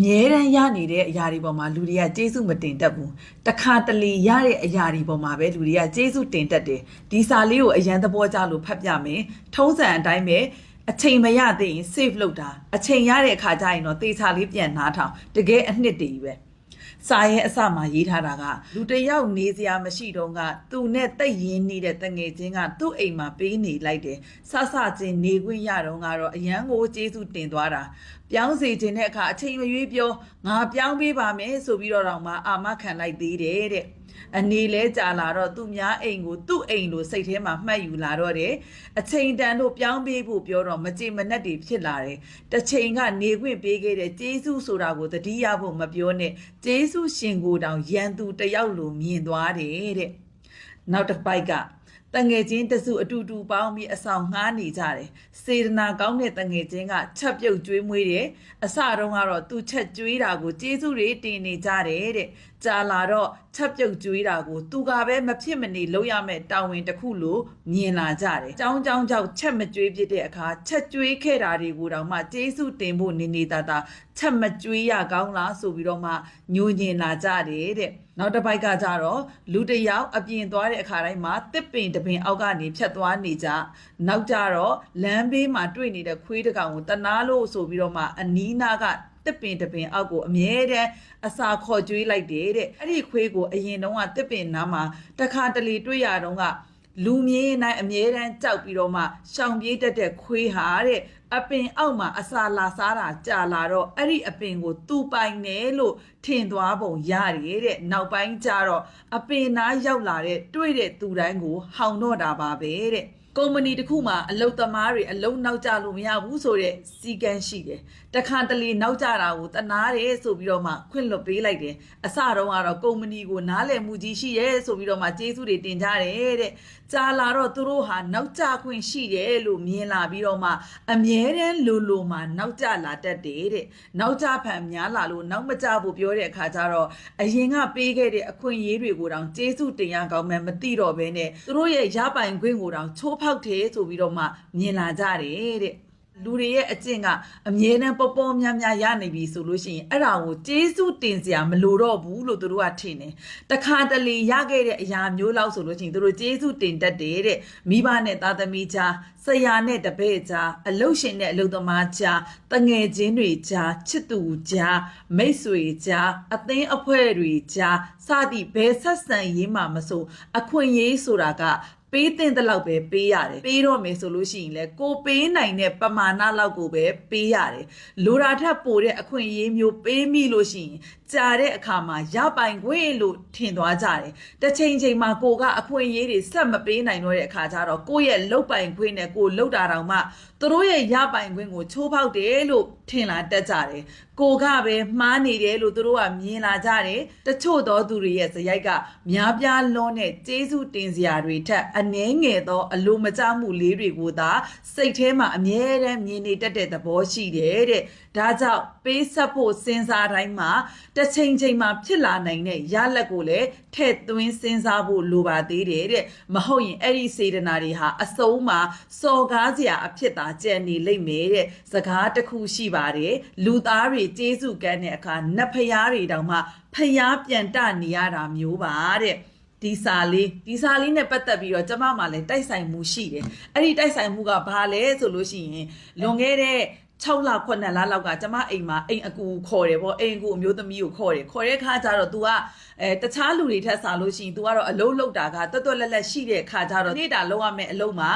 မြဲတမ်းရနေတဲ့အရာတွေပေါ်မှာလူတွေကကျေးဇူးမတင်တတ်ဘူးတခါတလေရတဲ့အရာတွေပေါ်မှာပဲလူတွေကကျေးဇူးတင်တတ်တယ်ဒီစာလေးကိုအရန်သဘောကျလို့ဖတ်ပြမယ်ထုံးစံအတိုင်းပဲအချိန်မရသေးရင် save လုပ်တာအချိန်ရတဲ့အခါကျရင်တော့သေချာလေးပြန်နားထောင်တကယ်အနှစ်တည်းပဲစာရဲ့အစမှာရေးထားတာကလူတစ်ယောက်နေစရာမရှိတော့ကသူနဲ့တိတ်ရင်းနေတဲ့တငယ်ချင်းကသူ့အိမ်မှာပေးနေလိုက်တယ်ဆဆချင်းနေခွင့်ရတော့ကတော့အရန်ကိုကျေးဇူးတင်သွားတာပြောင်းစေခြင်းတဲ့အခါအချိန်မရွေးပြောငါပြောင်းပေးပါမယ်ဆိုပြီးတော့မှအာမခံလိုက်သေးတယ်တဲ့အနေလဲကြာလာတော့သူများအိမ်ကိုသူ့အိမ်လိုစိတ်ထဲမှာမှတ်ယူလာတော့တယ်အချိန်တန်လို့ပြောင်းပေးဖို့ပြောတော့မကြေမနက်တွေဖြစ်လာတယ်တစ်ချိန်ကနေခွင့်ပေးခဲ့တဲ့ကျေးဇူးဆိုတာကိုသတိရဖို့မပြောနဲ့ကျေးဇူးရှင်ကိုတောင်ရန်သူတယောက်လိုမြင်သွားတယ်တဲ့နောက်တစ်ပိုက်ကတငယ်ချင်းတစုအတူတူပေါင်းပြီးအဆောင်ငှားနေကြတယ်စေတနာကောင်းတဲ့တငယ်ချင်းကချက်ပြုတ်ကျွေးမွေးတယ်အစတုန်းကတော့သူချက်ကျွေးတာကိုကျေးဇူးတွေတင်နေကြတယ်တဲ့ကြာလာတော့ချက်ပြုတ်ကျွေးတာကိုသူကပဲမဖြစ်မနေလုပ်ရမယ့်တာဝန်တစ်ခုလိုမြင်လာကြတယ်ကြောင်းကြောင်းကြောင့်ချက်မကျွေးဖြစ်တဲ့အခါချက်ကျွေးခဲ့တာတွေကိုတောင်မှကျေးဇူးတင်ဖို့နေနေတာချက်မကျွေးရကောင်းလားဆိုပြီးတော့မှညှို့ညင်လာကြတယ်တဲ့နောက်တစ်ပိုက်ကကြတော့လူတစ်ယောက်အပြင်သွားတဲ့အခါတိုင်းမှာတစ်ပင်တပင်အောက်ကနေဖြတ်သွားနေကြနောက်ကြတော့လမ်းဘေးမှာတွေ့နေတဲ့ခွေးတစ်ကောင်ကိုတနာလို့ဆိုပြီးတော့မှအနီးနားကတစ်ပင်တပင်အောက်ကိုအမြဲတမ်းအစာခေါ်ကျွေးလိုက်တယ်တဲ့အဲ့ဒီခွေးကိုအရင်တုန်းကတစ်ပင်နားမှာတခါတလေတွေ့ရတော့ကလူမြင်နိုင်အမြဲတမ်းကြောက်ပြီးတော့မှရှောင်ပြေးတတ်တဲ့ခွေးဟာတဲ့အပင်အောက်မှာအစာလာစားတာကြာလာတော့အဲ့ဒီအပင်ကိုသူ့ပိုင်တယ်လို့ထင်သွားပုံရတယ်တဲ့နောက်ပိုင်းကျတော့အပင်နားရောက်လာတဲ့တွေ့တဲ့သူတိုင်းကိုဟောင်တော့တာပါပဲတဲ့ကုမ္ပဏီတစ်ခုမှာအလုပ်သမားတွေအလုပ်နောက်ကျလို့မရဘူးဆိုတဲ့စီကံရှိတယ်တခါတလေနောက်ကျတာကိုတနာတယ်ဆိုပြီးတော့မှခွင့်လွတ်ပေးလိုက်တယ်အစတုန်းကတော့ကုမ္ပဏီကိုနားလည်မှုကြီးရှိရဲဆိုပြီးတော့မှကျေးဇူးတွေတင်ကြတယ်တဲ့ကြာလာတော့သူတို့ဟာနောက်ကျခွင့်ရှိတယ်လို့မြင်လာပြီးတော့မှအမြဲတမ်းလိုမှနောက်ကျလာတတ်တယ်တဲ့နောက်ကျဖန်များလာလို့နောက်မကျဖို့ပြောတဲ့အခါကျတော့အရင်ကပေးခဲ့တဲ့အခွင့်အရေးတွေကိုတောင်ကျေးဇူးတင်ရကောင်းမှမသိတော့ဘဲနဲ့သူတို့ရဲ့ရပိုင်ခွင့်ကိုတောင်ချိုးဖောက်တယ်ဆိုပြီးတော့မှမြင်လာကြတယ်တဲ့လူတွေရဲ့အကျင့်ကအမြဲတမ်းပေါ်ပေါ်များများရနေပြီဆိုလို့ရှိရင်အဲ့ဒါကိုကျေးဇူးတင်စရာမလိုတော့ဘူးလို့သူတို့ကထင်တယ်တခါတလေရခဲ့တဲ့အရာမျိုးလောက်ဆိုလို့ရှိရင်သူတို့ကျေးဇူးတင်တတ်တယ်တဲ့မိဘနဲ့သားသမီးကြားဆရာနဲ့တပည့်ကြားအလုပ်ရှင်နဲ့အလုပ်သမားကြားတငယ်ချင်းတွေကြားချစ်သူကြားမိတ်ဆွေကြားအသင်းအဖွဲ့တွေကြားစသည်ဘယ်ဆက်ဆံရေးမှမဆိုအခွင့်အရေးဆိုတာကပေးတဲ့လောက်ပဲပေးရတယ်ပေးတော့မယ်ဆိုလို့ရှိရင်လဲကိုပေးနိုင်တဲ့ပမာဏလောက်ကိုပဲပေးရတယ်လိုတာထက်ပိုတဲ့အခွင့်အရေးမျိုးပေးမိလို့ရှိရင်ကြာတဲ့အခါမှာရပိုင်ခွင့်လို့ထင်သွားကြတယ်တစ်ချိန်ချိန်မှာကိုကအခွင့်အရေးတွေဆက်မပေးနိုင်တော့တဲ့အခါကျတော့ကိုရဲ့လုတ်ပိုင်ခွင့်နဲ့ကိုလုတ်တာတောင်မှသူတို့ရဲ့ရပိုင်ခွင့်ကိုချိုးဖောက်တယ်လို့ထင်လာတတ်ကြတယ်ကိုကပဲမှားနေတယ်လို့သူတို့ကမြင်လာကြတယ်တချို့သောသူတွေရဲ့ဇယိုက်ကများပြားလွန်းတဲ့ကျေးဇူးတင်စရာတွေထက်အနည်းငယ်သောအလိုမကျမှုလေးတွေကိုသာစိတ်ထဲမှာအမြဲတမ်းမြင်နေတတ်တဲ့သဘောရှိတယ်တဲ့ဒါကြောင့်ပေးဆက်ဖို့စဉ်းစားတိုင်းမှာတစ်ချိန်ချိန်မှာဖြစ်လာနိုင်တဲ့ရလဒ်ကိုလည်းထည့်သွင်းစဉ်းစားဖို့လိုပါသေးတယ်တဲ့မဟုတ်ရင်အဲ့ဒီစေတနာတွေဟာအဆုံးမှာစော်ကားစရာအဖြစ်သာကျန်နေလိမ့်မယ်တဲ့စကားတစ်ခုရှိပါတယ်လူသားတွေကျေးဇူးကမ်းတဲ့အခါနတ်ဖျားတွေတောင်မှဖျားပြန်တနေရတာမျိုးပါတဲ့ဒီစာလေးနဲ့ပတ်သက်ပြီးတော့ကျမမှလည်းတိုက်ဆိုင်မှုရှိတယ်အဲ့ဒီတိုက်ဆိုင်မှုကဘာလဲဆိုလို့ရှိရင်လွန်ခဲ့တဲ့6လ9လလောက်ကကျမအိမ်မှာအိမ်အကူခေါ်တယ်ပေါ့အိမ်အကူအမျိုးသမီးကိုခေါ်တဲ့ခါကျတော့ तू ကတခြားလူတွေထက်စားလို့ရှိရင် तू ကတော့အလုံးလောက်တာကတွတ်တွတ်လက်လက်ရှိတဲ့ခါကျတော့နေတာလုံးဝမဲ့အလုံးမှာ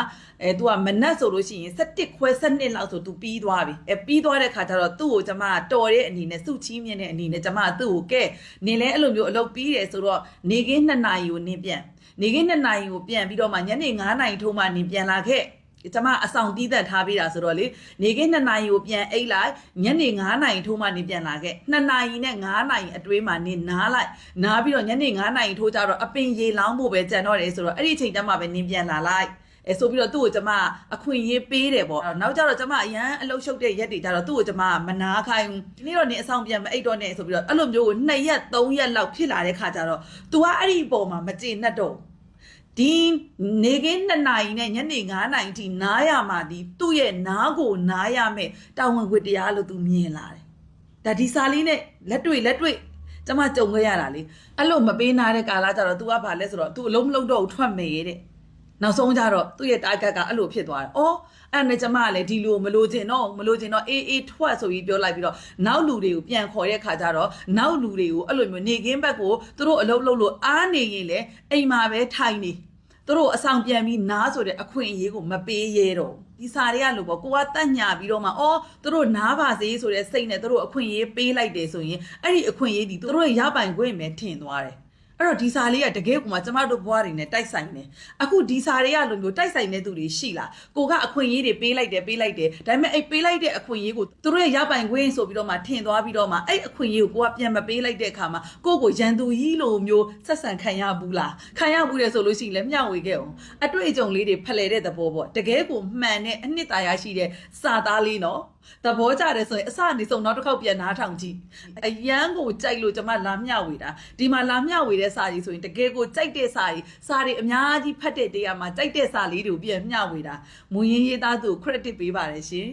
तू ကမနက်ဆိုလို့ရှိရင်17ခွဲ17လောက်ဆို तू ပြီးသွားပြီပြီးသွားတဲ့ခါကျတော့သူ့ကိုကျမတော်တဲ့အနေနဲ့စုချီးမြင့်တဲ့အနေနဲ့ကျမသူ့ကိုကဲနင်လဲအဲ့လိုမျိုးအလုပ်ပြီးတယ်ဆိုတော့နေခင်း2နာရီကိုနင်ပြန်နေခင်း2နာရီကိုပြန်ပြီးတော့မှညနေ9နာရီထိုးမှနင်ပြန်လာခဲ့ကျမအဆောင်တီးသက်ထားပေးတာဆိုတော့လေနေခင်း2နာရီကိုပြန်အိတ်လိုက်ညနေ9နာရီထိုးမှနေပြန်လာခဲ့2နာရီနဲ့9နာရီအတွင်းမှာနေနားလိုက်နားပြီးတော့ညနေ9နာရီထိုးကြတော့အပင်ရေလောင်းဖို့ပဲကြံတော့တယ်ဆိုတော့အဲ့ဒီအချိန်တည်းမှာပဲနေပြန်လာလိုက်ဆိုပြီးတော့သူ့ကိုကျမအခွင့်အရေးပေးတယ်ပေါ့နောက်ကြတော့ကျမအရန်အလုပ်ရှုပ်တဲ့ရက်တွေကြတော့သူ့ကိုကျမမနာခိုင်းဒီနေ့တော့နေအဆောင်ပြန်မအိတ်တော့နဲ့ဆိုပြီးတော့အဲ့လိုမျိုးကို2ရက်3ရက်လောက်ဖြစ်လာတဲ့ခါကျတော့ तू ကအဲ့ဒီအပေါ်မှာမကျေနပ်တော့ဒီနေခင်း2နာရီနဲ့ညနေ9နာရီထိနားရမှာဒီသူ့ရဲ့နားကိုနားရမယ်တာဝန်ဝတ္တရားလို့သူမြင်လာတယ် ဒါဒီစာလေးနဲ့လက်တွေ့ကျမကြုံခဲ့ရတာလေအဲ့လိုမပေးနာတဲ့ကာလကြတော့ तू ကဘာလဲဆိုတော့ तू အလုံးမလုံးတော့ထွက်မယ်တဲ့နောက်ဆုံးကြတော့သူ့ရဲ့ target ကအဲ့လိုဖြစ်သွားတယ်။အော်အဲ့နဲ့ကျမကလည်းဒီလိုမလို့ချင်တော့အေးထွက်ဆိုပြီးပြောလိုက်ပြီးတော့နောက်လူတွေကိုပြန်ခေါ်တဲ့ခါကျတော့နောက်လူတွေကိုအဲ့လိုမျိုးနေကင်းဘက်ကိုသူတို့အလုံးလုံးလို့အားနေရင်လေအိမ်မှာပဲထိုင်နေသူတို့အဆောင်ပြန်ပြီးနားဆိုတဲ့အခွင့်အရေးကိုမပေးရဲတော့ဒီစာတွေကလို့ပေါ့ကိုကတတ်ညာပြီးတော့မှအော်သူတို့နားပါစေဆိုတဲ့စိတ်နဲ့သူတို့အခွင့်အရေးပေးလိုက်တယ်ဆိုရင်အဲ့ဒီအခွင့်အရေးဒီသူတို့ရပိုင်ခွင့်ပဲထင်သွားတယ်အဲ့တော့ဒီစာလေးကတကယ်ကိုမှကျမတို့ဘွားတွေနဲ့တိုက်ဆိုင်နေအခုဒီစာတွေကလိုမျိုးတိုက်ဆိုင်နေသူတွေရှိလားကိုကအခွင့်အရေးတွေပေးလိုက်တယ်ဒါပေမဲ့အဲ့ပေးလိုက်တဲ့အခွင့်အရေးကိုသူတို့ရဲ့ရပိုင်ခွင့်ဆိုပြီးတော့မှထင်သွားပြီးတော့မှအဲ့အခွင့်အရေးကိုကပြန်မပေးလိုက်တဲ့အခါမှာကိုရန်သူကြီးလိုမျိုးဆက်ဆံခံရဘူးလားခံရဘူးတယ်ဆိုလို့ရှိရင်လည်းမျှဝေခဲ့အောင်အတွေ့အကြုံလေးတွေဖလှယ်တဲ့သဘောပေါ့တကယ်ကိုမှန်တဲ့အနှစ်သာရရှိတဲ့စာသားလေးနော်သဘောကျတယ်ဆိုရင်အစနေဆုံးနောက်တစ်ခေါက်ပြန်နားထောင်ကြည့်အရန်ကိုကြိုက်လို့ကျွန်မလာမျှဝေတာဒီမှာလာမျှဝေတဲ့စာကြီးဆိုရင်တကယ်ကိုကြိုက်တဲ့စာတွေအများကြီးဖတ်တဲ့တရားမှာကြိုက်တဲ့စာလေးတွေကိုပြန်မျှဝေတာမူရင်းရေးသားသူ credit ပေးပါတယ်ရှင်